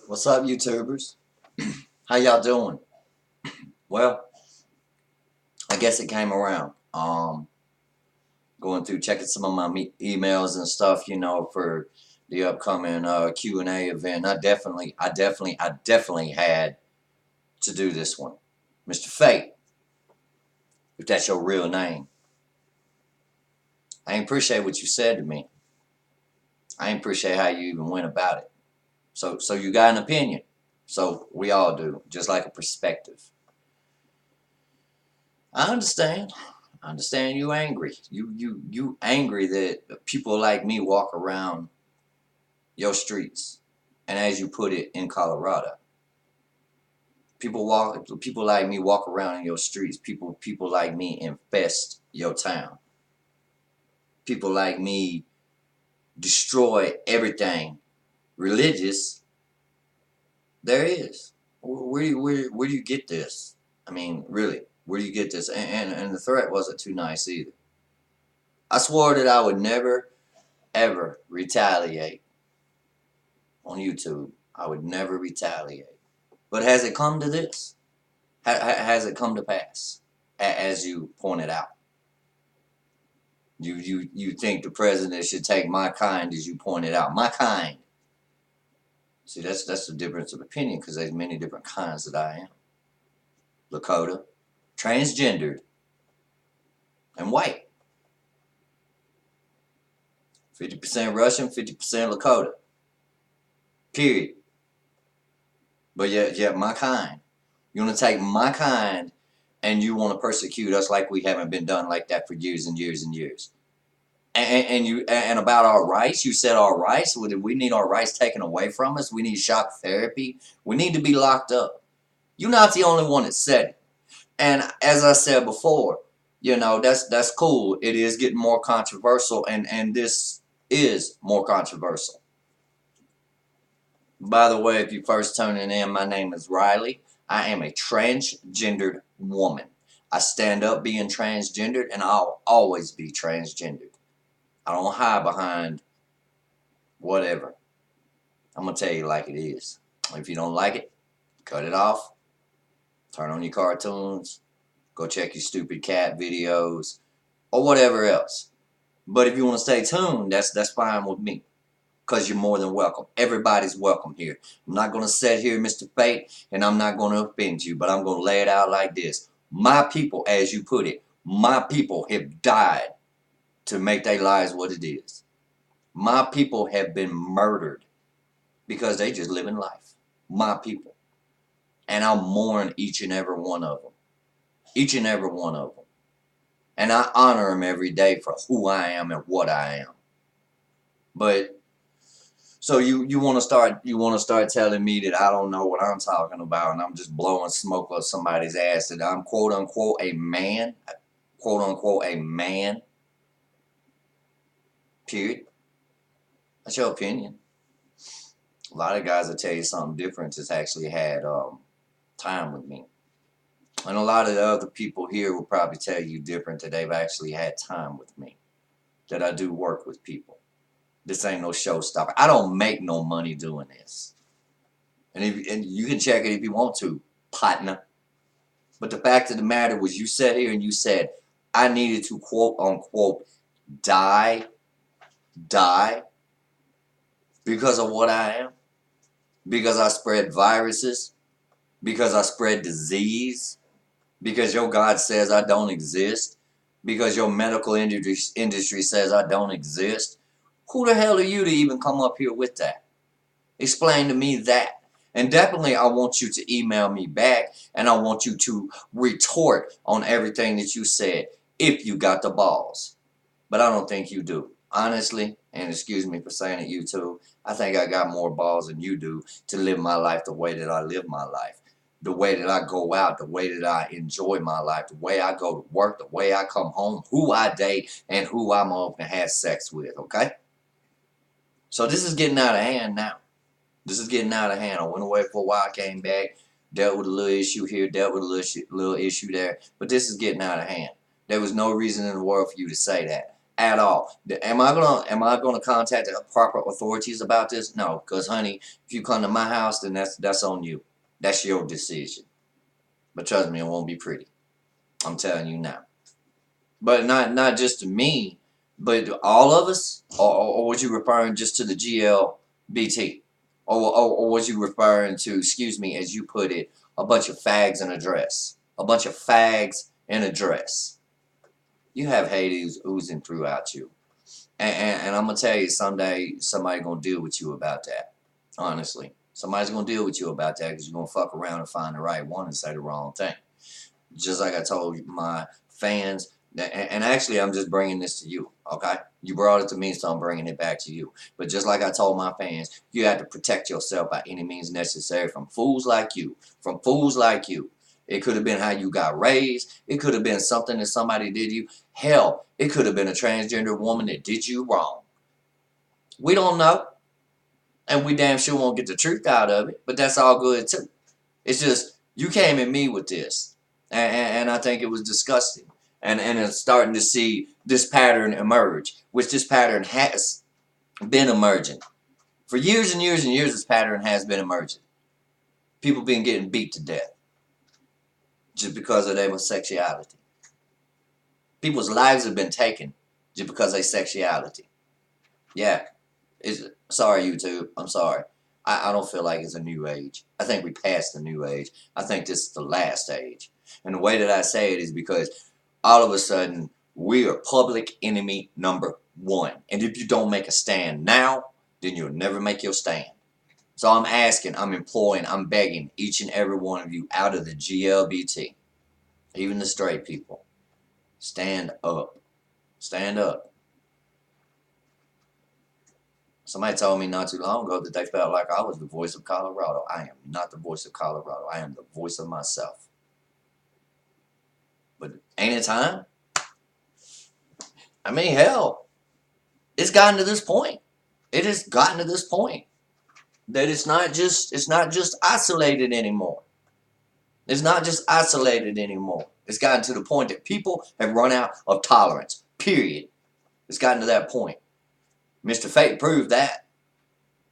What's up, YouTubers? How y'all doing? Well, I guess it came around. Going through checking some of my emails and stuff, for the upcoming Q&A event. I definitely had to do this one, Mr. Fate, if that's your real name. I appreciate what you said to me. I appreciate how you even went about it. So you got an opinion. So we all do, just like a perspective. I understand. I understand you angry. You angry that people like me walk around your streets. And as you put it, in Colorado. People like me walk around in your streets. People like me infest your town. People like me destroy everything religious there is. Where do you get this? I mean, really, where do you get this? And the threat wasn't too nice either. I swore that I would never ever retaliate on YouTube. I would never retaliate. But has it come to this? Has it come to pass? As you pointed out, you think the president should take my kind, as you pointed out, my kind. See, that's the difference of opinion, because there's many different kinds that I am. Lakota, transgendered, and white. 50% Russian, 50% Lakota. Period. But yet my kind. You want to take my kind and you want to persecute us like we haven't been done like that for years and years and years. And about our rights, you said our rights. We need our rights taken away from us. We need shock therapy. We need to be locked up. You're not the only one that said it. And as I said before, that's cool. It is getting more controversial, and this is more controversial. By the way, if you're first tuning in, my name is Riley. I am a transgendered woman. I stand up being transgendered, and I'll always be transgendered. I don't hide behind whatever. I'm going to tell you like it is. If you don't like it, cut it off. Turn on your cartoons. Go check your stupid cat videos. Or whatever else. But if you want to stay tuned, that's fine with me. Because you're more than welcome. Everybody's welcome here. I'm not going to sit here, Mr. Fate, and I'm not going to offend you. But I'm going to lay it out like this. My people, as you put it, my people have died to make their lives what it is. My people have been murdered because they just living life. My people. And I'll mourn each and every one of them. Each and every one of them. And I honor them every day for who I am and what I am. But so you want to start telling me that I don't know what I'm talking about and I'm just blowing smoke up somebody's ass, that I'm quote unquote a man, period. That's your opinion. A lot of guys will tell you something different that's actually had time with me. And a lot of the other people here will probably tell you different, that they've actually had time with me. That I do work with people. This ain't no showstopper. I don't make no money doing this. And you can check it if you want to, partner. But the fact of the matter was, you sat here and you said, I needed to quote unquote die because of what I am. Because I spread viruses. Because I spread disease. Because your God says I don't exist. Because your medical industry says I don't exist. Who the hell are you to even come up here with that? Explain to me that. And definitely I want you to email me back, and I want you to retort on everything that you said, if you got the balls. But I don't think you do. Honestly, and excuse me for saying it, you too, I think I got more balls than you do to live my life the way that I live my life. The way that I go out, the way that I enjoy my life, the way I go to work, the way I come home, who I date, and who I'm going to have sex with, okay? So this is getting out of hand now. This is getting out of hand. I went away for a while, came back, dealt with a little issue here, dealt with a little issue there. But this is getting out of hand. There was no reason in the world for you to say that. at all. Am I gonna contact the proper authorities about this? No, because honey, if you come to my house, then that's on you. That's your decision. But trust me, it won't be pretty. I'm telling you now. But not just to me, but all of us, or was you referring just to the GLBT, or was you referring to, excuse me, as you put it, a bunch of fags in a dress, a bunch of fags in a dress? You have Hades oozing throughout you. And I'm gonna tell you, someday somebody gonna deal with you about that. Honestly, somebody's gonna deal with you about that because you're gonna fuck around and find the right one and say the wrong thing. Just like I told my fans, and actually, I'm just bringing this to you. Okay, you brought it to me, so I'm bringing it back to you. But just like I told my fans, you have to protect yourself by any means necessary from fools like you. From fools like you. It could have been how you got raised. It could have been something that somebody did you. Hell, it could have been a transgender woman that did you wrong. We don't know. And we damn sure won't get the truth out of it. But that's all good too. It's just, you came at me with this. And I think it was disgusting. And it's starting to see this pattern emerge. Which this pattern has been emerging. For years and years and years, this pattern has been emerging. People been getting beat to death. Just because of their sexuality. People's lives have been taken just because of their sexuality. Yeah. Sorry, YouTube. I'm sorry. I don't feel like it's a new age. I think we passed the new age. I think this is the last age. And the way that I say it is because all of a sudden we are public enemy number one. And if you don't make a stand now, then you'll never make your stand. So I'm asking, I'm imploring, I'm begging each and every one of you out of the GLBT, even the straight people, stand up. Stand up. Somebody told me not too long ago that they felt like I was the voice of Colorado. I am not the voice of Colorado. I am the voice of myself. But ain't it time? I mean, hell, it's gotten to this point. It has gotten to this point that it's not just isolated anymore. It's not just isolated anymore. It's gotten to the point that people have run out of tolerance. Period. It's gotten to that point. Mr. Fate proved that.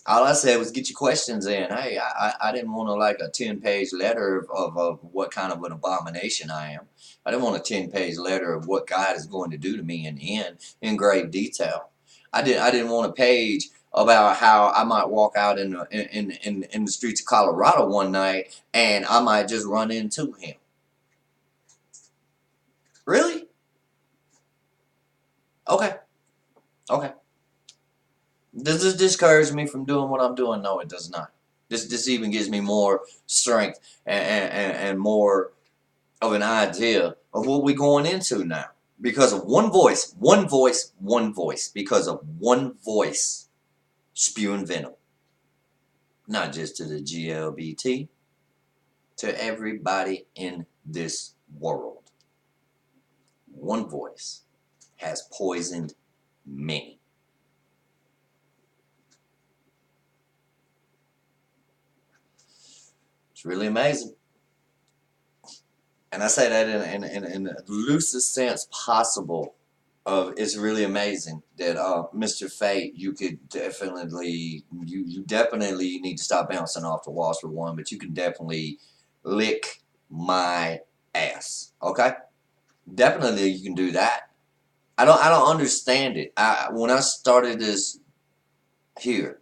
All I said was get your questions in. Hey, I didn't want like a 10-page letter of what kind of an abomination I am. I didn't want a 10-page letter of what God is going to do to me in the end in great detail. I didn't want a page about how I might walk out in the streets of Colorado one night and I might just run into him. Really? Okay. Okay. Does this discourage me from doing what I'm doing? No, it does not. This even gives me more strength and more of an idea of what we're going into now. Because of one voice, one voice, one voice. Because of one voice spewing venom. Not just to the GLBT, to everybody in this world. One voice has poisoned many. It's really amazing. And I say that in the loosest sense possible. It's really amazing that Mr. Fate, you could definitely you definitely need to stop bouncing off the walls for one, but you can definitely lick my ass. Okay, definitely you can do that. I don't understand it. When I started this here,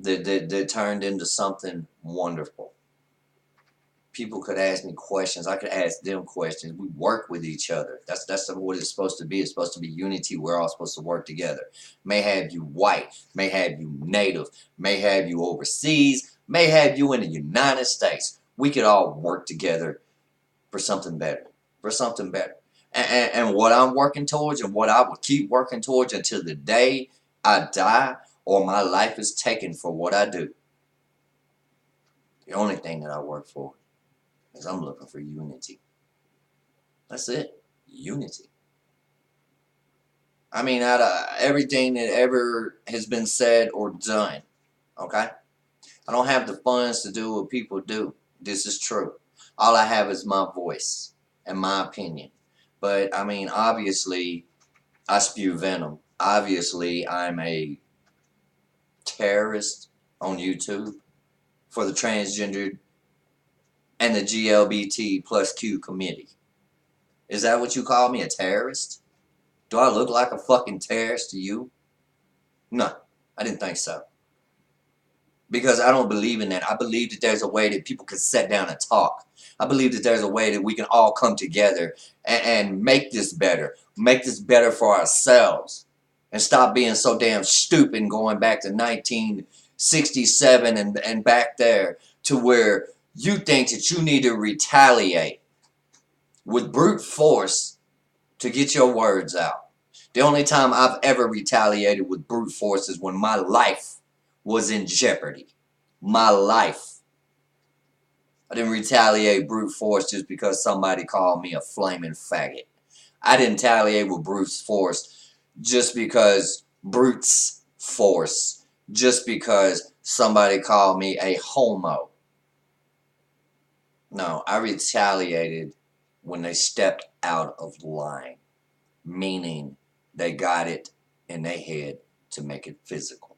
that turned into something wonderful. People could ask me questions. I could ask them questions. We work with each other. That's what it's supposed to be. It's supposed to be unity. We're all supposed to work together. May have you white, may have you native, may have you overseas, may have you in the United States. We could all work together for something better. For something better. And what I'm working towards and what I will keep working towards until the day I die or my life is taken for what I do. The only thing that I work for is I'm looking for unity. That's it. Unity. I mean, out of everything that ever has been said or done, okay? I don't have the funds to do what people do. This is true. All I have is my voice and my opinion. But, I mean, obviously, I spew venom. Obviously, I'm a terrorist on YouTube for the transgendered and the GLBT plus Q committee. Is that what you call me, a terrorist? Do I look like a fucking terrorist to you? No, I didn't think so. Because I don't believe in that. I believe that there's a way that people can sit down and talk. I believe that there's a way that we can all come together and make this better. Make this better for ourselves. And stop being so damn stupid and going back to 1967 and back there to where you think that you need to retaliate with brute force to get your words out. The only time I've ever retaliated with brute force is when my life was in jeopardy. My life. I didn't retaliate brute force just because somebody called me a flaming faggot. I didn't retaliate with brute force just because brutes force. Just because somebody called me a homo. No, I retaliated when they stepped out of line. Meaning they got it in their head to make it physical.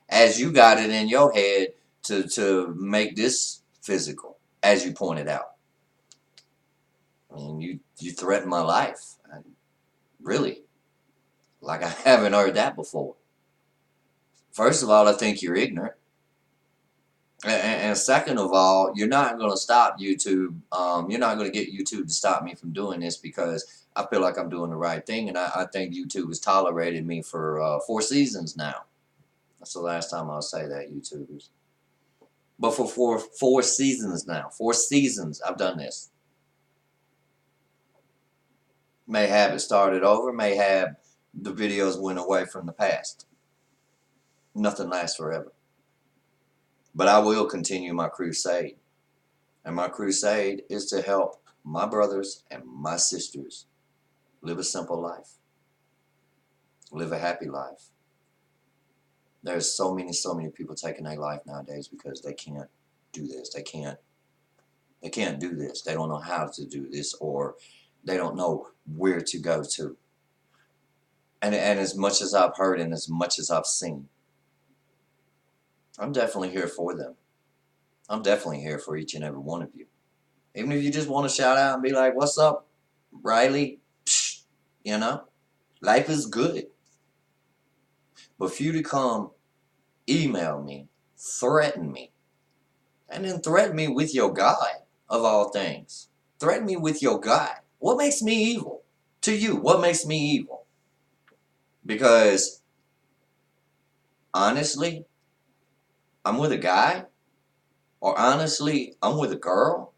As you got it in your head to make this physical, as you pointed out. I mean, you threatened my life. Really. Like I haven't heard that before. First of all, I think you're ignorant. And second of all, you're not going to stop YouTube. You're not going to get YouTube to stop me from doing this because I feel like I'm doing the right thing. And I think YouTube has tolerated me for 4 seasons now. That's the last time I'll say that, YouTubers. But for 4 seasons now. 4 seasons I've done this. May have it started over. May have the videos went away from the past. Nothing lasts forever. But I will continue my crusade. And my crusade is to help my brothers and my sisters live a simple life. Live a happy life. There's so many people taking their life nowadays because they can't do this. They can't do this. They don't know how to do this, or they don't know where to go to. And as much as I've heard and as much as I've seen, I'm definitely here for them. I'm definitely here for each and every one of you. Even if you just want to shout out and be like, "What's up, Riley?" Psh, you know, life is good. But for you to come email me, threaten me, and then threaten me with your God, of all things. Threaten me with your God. What makes me evil? To you, what makes me evil? Because, honestly, I'm with a guy, or honestly, I'm with a girl.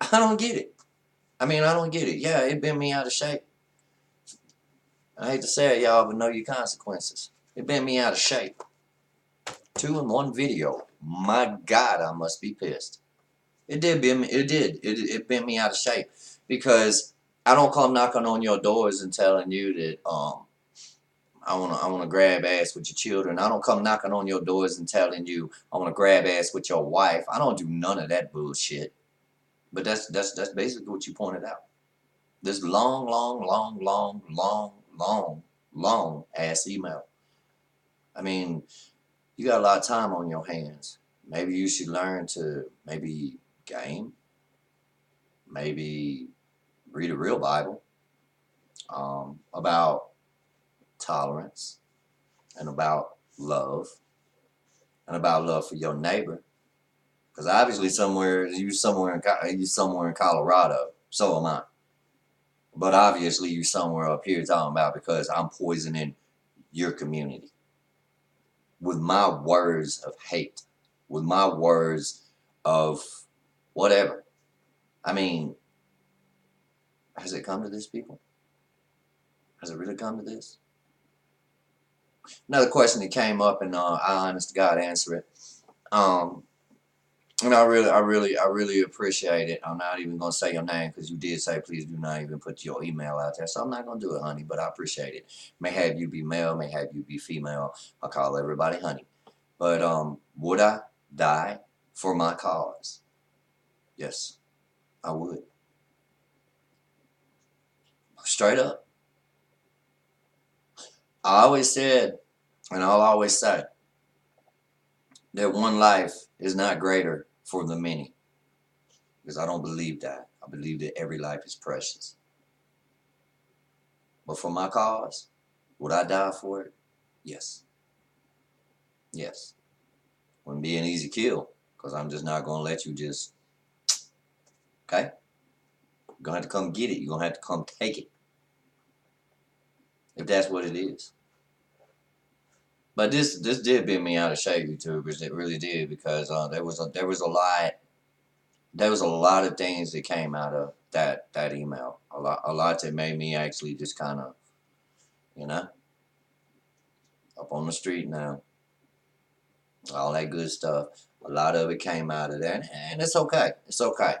I don't get it. I mean, I don't get it. Yeah, it bent me out of shape. I hate to say it, y'all, but know your consequences. It bent me out of shape. 2 in 1 video. My God, I must be pissed. It did bend me. It did. It bent me out of shape because I don't come knocking on your doors and telling you that I wanna grab ass with your children. I don't come knocking on your doors and telling you I wanna grab ass with your wife. I don't do none of that bullshit. But that's basically what you pointed out. This long ass email. I mean, you got a lot of time on your hands. Maybe you should learn to maybe game, maybe read a real Bible about tolerance and about love and about love for your neighbor. Because obviously you somewhere in Colorado. So am I. But obviously you somewhere up here talking about because I'm poisoning your community with my words of hate, with my words of whatever. I mean, has it come to this, people? Has it really come to this? Another question that came up, and I honest to God answer it. Um, and I really appreciate it. I'm not even gonna say your name because you did say please do not even put your email out there. So I'm not gonna do it, honey. But I appreciate it. May have you be male, may have you be female. I call everybody honey. But would I die for my cause? Yes, I would. Straight up. I always said, and I'll always say, that one life is not greater for the many. Because I don't believe that. I believe that every life is precious. But for my cause, would I die for it? Yes. Yes. Wouldn't be an easy kill. Because I'm just not going to let you just, okay? You're going to have to come get it. You're going to have to come take it. If that's what it is. But this did bend me out of shape, YouTubers. It really did, because there was a lot of things that came out of that email. A lot that made me actually just kind of, you know, up on the street now. All that good stuff. A lot of it came out of that, and it's okay. It's okay.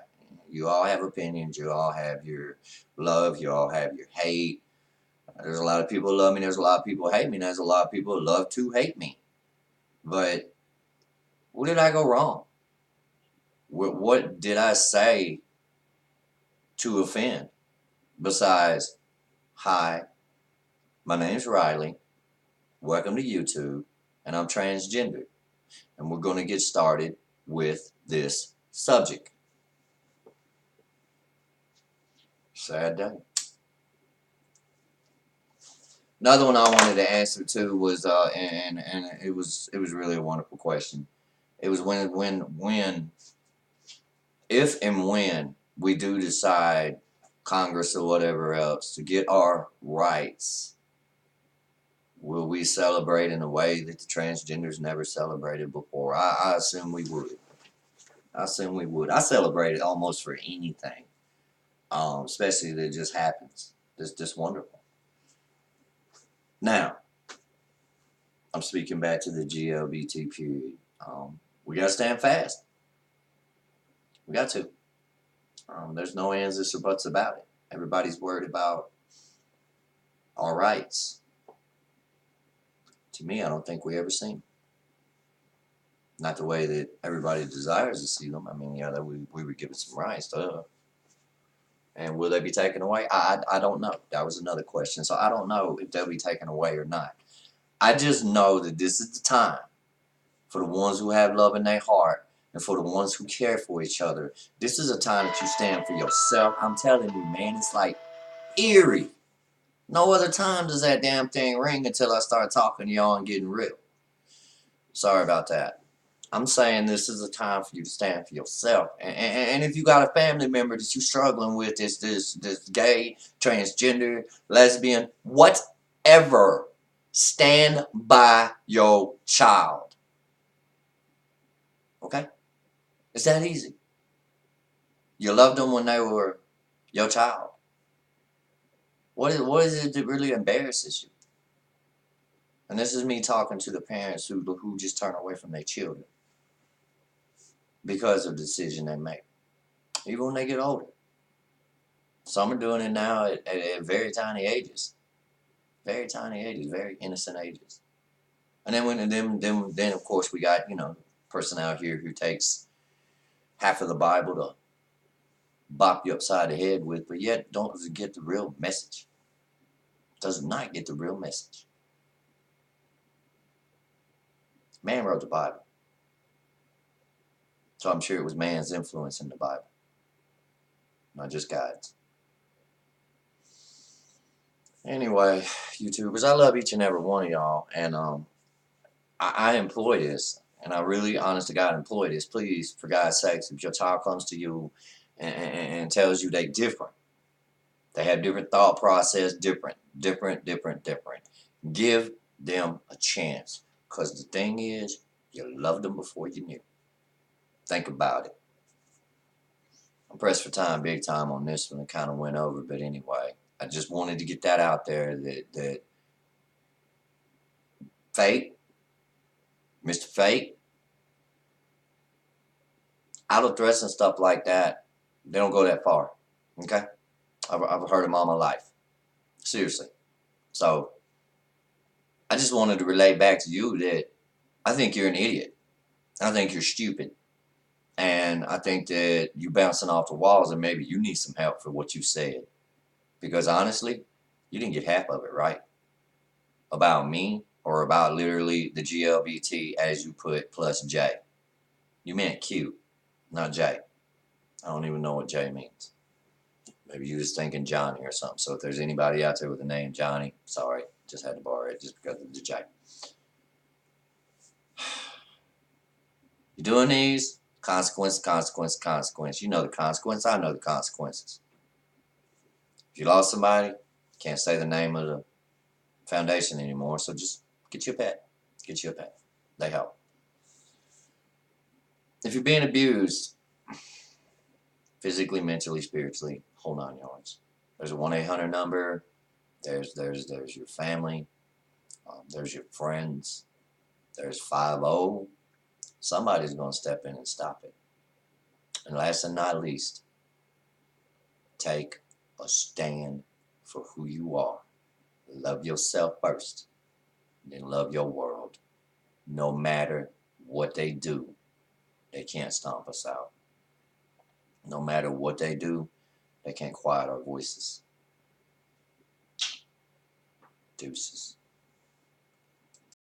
You all have opinions. You all have your love. You all have your hate. There's a lot of people who love me. There's a lot of people who hate me. There's a lot of people who love to hate me. But what did I go wrong? What did I say to offend? Besides, hi, my name's Riley. Welcome to YouTube, and I'm transgender. And we're going to get started with this subject. Sad day. Another one I wanted to answer to was, and it was really a wonderful question. It was when, if and when we do decide, Congress or whatever else, to get our rights, will we celebrate in a way that the transgenders never celebrated before? I assume we would. I assume we would. I celebrate it almost for anything, especially that it just happens. It's just wonderful. Now, I'm speaking back to the GLBT period. We got to stand fast. We got to. There's no ands, ifs, or buts about it. Everybody's worried about our rights. To me, I don't think we ever seen them. Not the way that everybody desires to see them. I mean, yeah, that we were given some rights, duh. And will they be taken away? I don't know. That was another question. So I don't know if they'll be taken away or not. I just know that this is the time for the ones who have love in their heart and for the ones who care for each other. This is a time that you stand for yourself. I'm telling you, man, it's like eerie. No other time does that damn thing ring until I start talking to y'all and getting real. Sorry about that. I'm saying this is a time for you to stand for yourself. And if you got a family member that you're struggling with, this gay, transgender, lesbian, whatever, stand by your child. Okay? It's that easy. You loved them when they were your child. What is it that really embarrasses you? And this is me talking to the parents who just turn away from their children because of the decision they make, even when they get older. Some are doing it now at very tiny ages, very tiny ages, very innocent ages. And then of course we got person out here who takes half of the Bible to bop you upside the head with, but yet don't get the real message. Does not get the real message. Man wrote the Bible, so I'm sure it was man's influence in the Bible, not just God's. Anyway, YouTubers, I love each and every one of y'all, and I employ this, and I really, honest to God, employ this. Please, for God's sakes, if your child comes to you and tells you they different, they have different thought process, different, give them a chance. Because the thing is, you loved them before you knew. Think about it. I'm pressed for time, big time on this one. It kind of went over, but anyway, I just wanted to get that out there that fate, Mr. Fate, idle threats and stuff like that, they don't go that far. Okay? I've heard them all my life. Seriously. So, I just wanted to relay back to you that I think you're an idiot. I think you're stupid. And I think that you bouncing off the walls and maybe you need some help for what you said. Because honestly, you didn't get half of it right. About me, or about literally the GLBT as you put plus J. You meant Q, not J. I don't even know what J means. Maybe you was thinking Johnny or something. So if there's anybody out there with the name Johnny, sorry, just had to borrow it just because of the J. You're doing these, consequence, consequence, consequence. You know the consequence. I know the consequences. If you lost somebody, can't say the name of the foundation anymore. So just get you a pet. Get you a pet. They help. If you're being abused, physically, mentally, spiritually, whole 9 yards. There's a 1-800 number. There's your family. There's your friends. There's 50. Somebody's going to step in and stop it. And last and not least, take a stand for who you are. Love yourself first, then love your world. No matter what they do, they can't stomp us out. No matter what they do, they can't quiet our voices. Deuces.